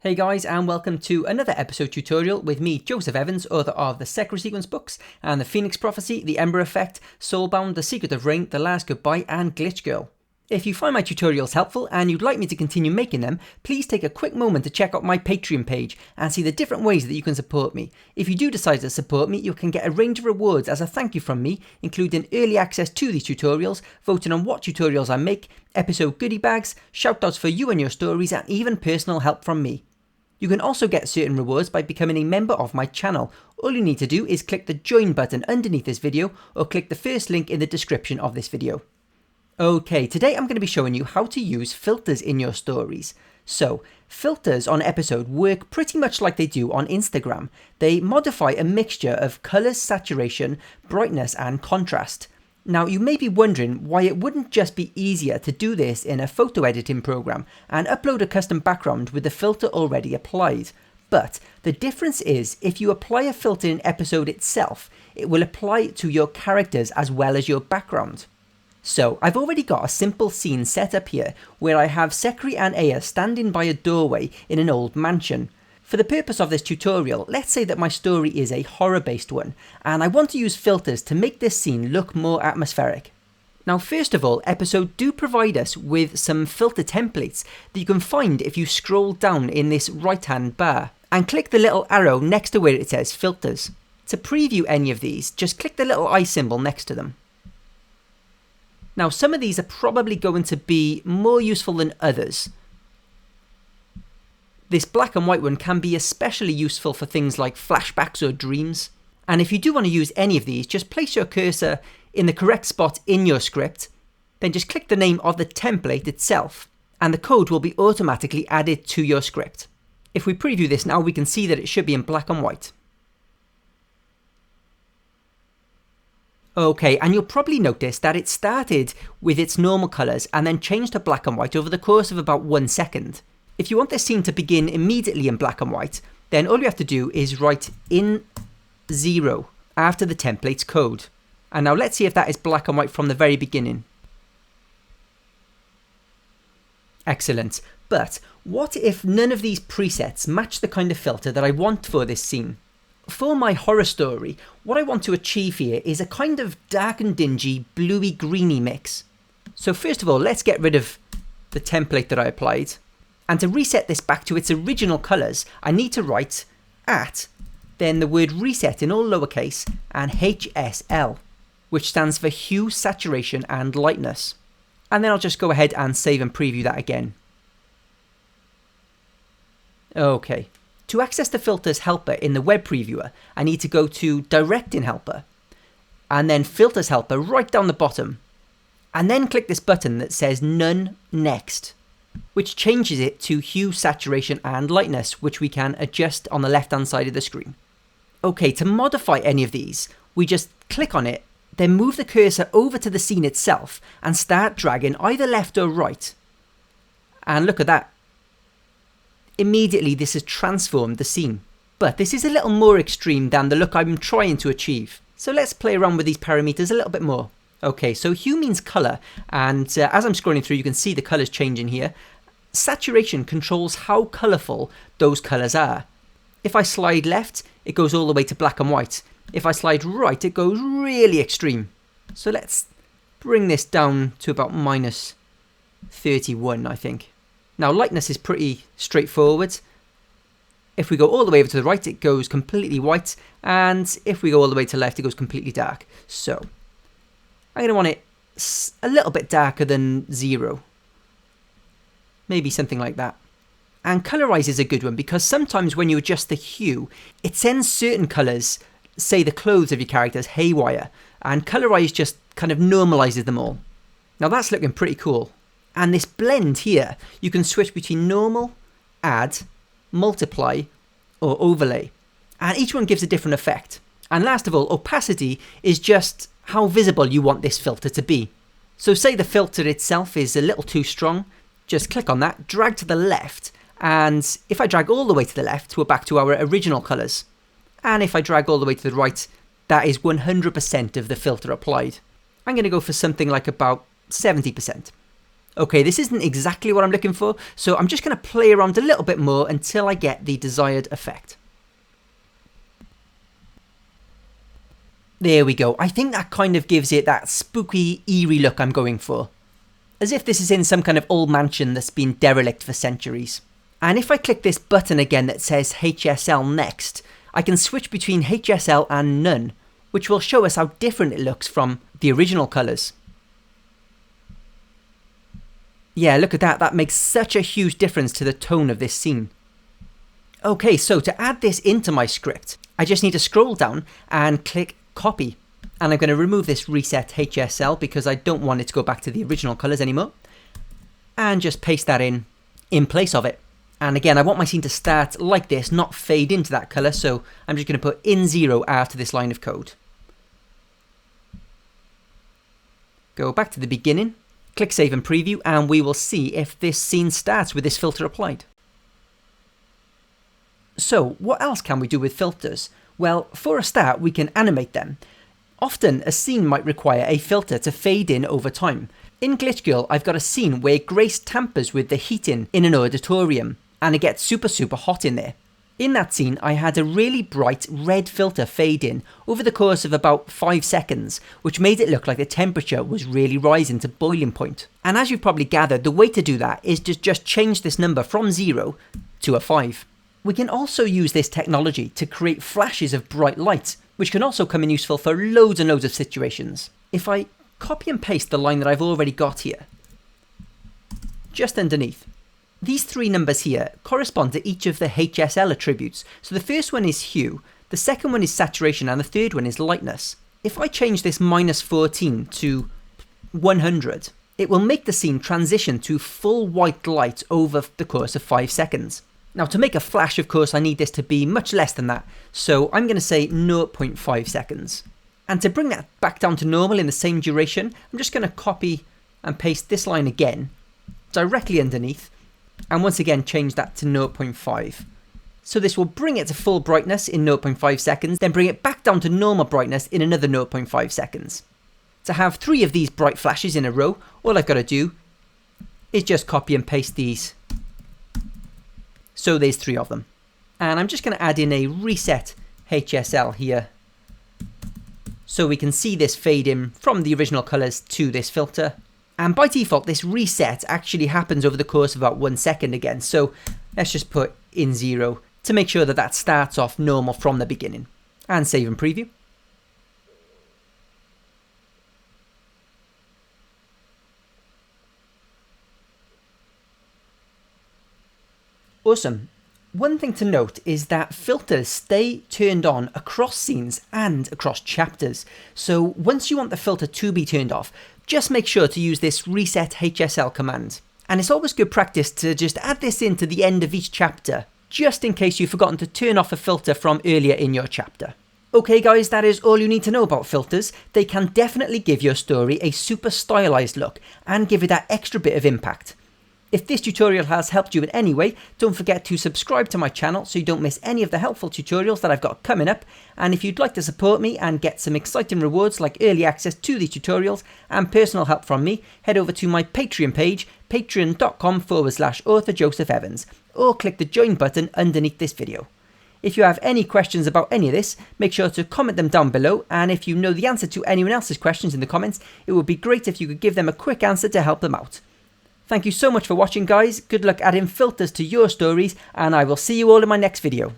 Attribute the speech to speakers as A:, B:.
A: Hey guys, and welcome to another episode tutorial with me, Joseph Evans, author of the Secret Sequence books and the Phoenix Prophecy, The Ember Effect, Soulbound, The Secret of Rain, The Last Goodbye, and Glitch Girl. If you find my tutorials helpful and you'd like me to continue making them, please take a quick moment to check out my Patreon page and see the different ways that you can support me. If you do decide to support me, you can get a range of rewards as a thank you from me, including early access to these tutorials, voting on what tutorials I make, episode goodie bags, shoutouts for you and your stories, and even personal help from me. You can also get certain rewards by becoming a member of my channel. All you need to do is click the join button underneath this video or click the first link in the description of this video. Okay, today I'm going to be showing you how to use filters in your stories. So, filters on episode work pretty much like they do on Instagram. They modify a mixture of colours, saturation, brightness and contrast. Now, you may be wondering why it wouldn't just be easier to do this in a photo editing program and upload a custom background with the filter already applied. But the difference is, if you apply a filter in episode itself, it will apply to your characters as well as your background. So, I've already got a simple scene set up here where I have Sekri and Aya standing by a doorway in an old mansion. For the purpose of this tutorial, let's say that my story is a horror-based one, and I want to use filters to make this scene look more atmospheric. Now, first of all, episode do provide us with some filter templates that you can find if you scroll down in this right-hand bar and click the little arrow next to where it says filters. To preview any of these, just click the little eye symbol next to them. Now, some of these are probably going to be more useful than others. This black and white one can be especially useful for things like flashbacks or dreams. And if you do want to use any of these, just place your cursor in the correct spot in your script, then just click the name of the template itself, and the code will be automatically added to your script. If we preview this now, we can see that it should be in black and white. Okay, and you'll probably notice that it started with its normal colours and then changed to black and white over the course of about 1 second. If you want this scene to begin immediately in black and white, then all you have to do is write in 0 after the template's code. And now let's see if that is black and white from the very beginning. Excellent. But what if none of these presets match the kind of filter that I want for this scene? For my horror story, what I want to achieve here is a kind of dark and dingy, bluey-greeny mix. So first of all, let's get rid of the template that I applied. And to reset this back to its original colours, I need to write at, then the word reset in all lowercase, and HSL, which stands for hue, saturation, and lightness. And then I'll just go ahead and save and preview that again. Okay. To access the filters helper in the web previewer, I need to go to directing helper and then filters helper right down the bottom, and then click this button that says none next, which changes it to hue, saturation and lightness, which we can adjust on the left hand side of the screen. Okay, to modify any of these, we just click on it, then move the cursor over to the scene itself and start dragging either left or right. And look at that. Immediately this has transformed the scene. But this is a little more extreme than the look I'm trying to achieve. So let's play around with these parameters a little bit more. Okay, so hue means colour, and as I'm scrolling through you can see the colours changing here. Saturation controls how colourful those colours are. If I slide left, it goes all the way to black and white. If I slide right, it goes really extreme. So let's bring this down to about minus 31, I think. Now, lightness is pretty straightforward. If we go all the way over to the right, it goes completely white. And if we go all the way to the left, it goes completely dark. So, I'm going to want it a little bit darker than 0. Maybe something like that. And colorize is a good one because sometimes when you adjust the hue, it sends certain colours, say the clothes of your characters, haywire. And colorize just kind of normalizes them all. Now, that's looking pretty cool. And this blend here, you can switch between normal, add, multiply, or overlay. And each one gives a different effect. And last of all, opacity is just how visible you want this filter to be. So say the filter itself is a little too strong, just click on that, drag to the left, and if I drag all the way to the left, we're back to our original colours. And if I drag all the way to the right, that is 100% of the filter applied. I'm going to go for something like about 70%. Okay, this isn't exactly what I'm looking for, so I'm just going to play around a little bit more until I get the desired effect. There we go. I think that kind of gives it that spooky, eerie look I'm going for. As if this is in some kind of old mansion that's been derelict for centuries. And if I click this button again that says HSL next, I can switch between HSL and none, which will show us how different it looks from the original colours. Yeah, look at that. That makes such a huge difference to the tone of this scene. Okay, so to add this into my script, I just need to scroll down and click copy. And I'm going to remove this reset HSL because I don't want it to go back to the original colours anymore. And just paste that in place of it. And again, I want my scene to start like this, not fade into that colour. So I'm just going to put in 0 after this line of code. Go back to the beginning. Click save and preview, and we will see if this scene starts with this filter applied. So what else can we do with filters? Well, for a start, we can animate them. Often a scene might require a filter to fade in over time. In Glitch Girl, I've got a scene where Grace tampers with the heating in an auditorium, and it gets super hot in there. In that scene, I had a really bright red filter fade in over the course of about 5 seconds, which made it look like the temperature was really rising to boiling point. And as you've probably gathered, the way to do that is to just change this number from 0 to a 5. We can also use this technology to create flashes of bright light, which can also come in useful for loads and loads of situations. If I copy and paste the line that I've already got here, just underneath, these 3 numbers here correspond to each of the HSL attributes. So the first one is hue, the second one is saturation, and the third one is lightness. If I change this -14 to 100, it will make the scene transition to full white light over the course of 5 seconds. Now to make a flash, of course, I need this to be much less than that. So I'm going to say 0.5 seconds. And to bring that back down to normal in the same duration, I'm just going to copy and paste this line again, directly underneath. And once again change that to 0.5. So this will bring it to full brightness in 0.5 seconds, then bring it back down to normal brightness in another 0.5 seconds. To have 3 of these bright flashes in a row, all I've got to do is just copy and paste these. So there's 3 of them. And I'm just going to add in a reset HSL here, so we can see this fade in from the original colours to this filter. And by default, this reset actually happens over the course of about 1 second again. So let's just put in 0 to make sure that that starts off normal from the beginning. And save and preview. Awesome. One thing to note is that filters stay turned on across scenes and across chapters. So once you want the filter to be turned off, just make sure to use this reset HSL command. And it's always good practice to just add this in to the end of each chapter, just in case you've forgotten to turn off a filter from earlier in your chapter. Okay guys, that is all you need to know about filters. They can definitely give your story a super stylized look and give it that extra bit of impact. If this tutorial has helped you in any way, don't forget to subscribe to my channel so you don't miss any of the helpful tutorials that I've got coming up. And if you'd like to support me and get some exciting rewards like early access to these tutorials and personal help from me, head over to my Patreon page, patreon.com/author Joseph Evans, or click the join button underneath this video. If you have any questions about any of this, make sure to comment them down below, and if you know the answer to anyone else's questions in the comments, it would be great if you could give them a quick answer to help them out. Thank you so much for watching guys, good luck adding filters to your stories, and I will see you all in my next video.